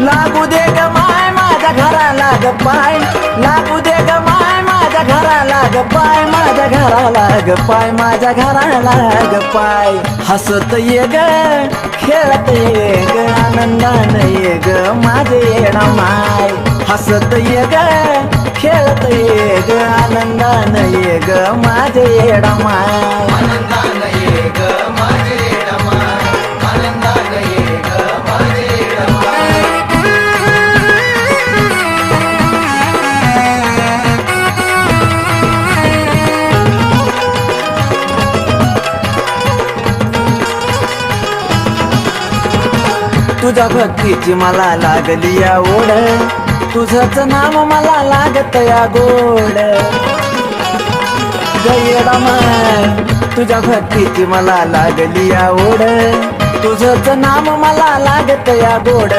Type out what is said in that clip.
लागू दे ग माय माझ्या घराला ग पाय, लागू दे ग माय माझ्या घराला ग पाय, माझ्या घराला ग पाय, माझ्या घराला ग पाय. हसत ये ग खेळत ये ग आनंदाने ये ग माझे येडा माय. हसत ये ग खेळत ये ग आनंदाने ये ग माझे येडा माय. आनंदाने ये ग माझे येडा माय, आनंदाने ये ग माझे येडा माय. तुझ्या भक्तीची मला लागली या ओढ, तुझंच नाम मला लागत या गोड. येडा माय तुझ्या भक्तीची मला लागली या ओढ, तुझंच नाम मला लागत या गोड.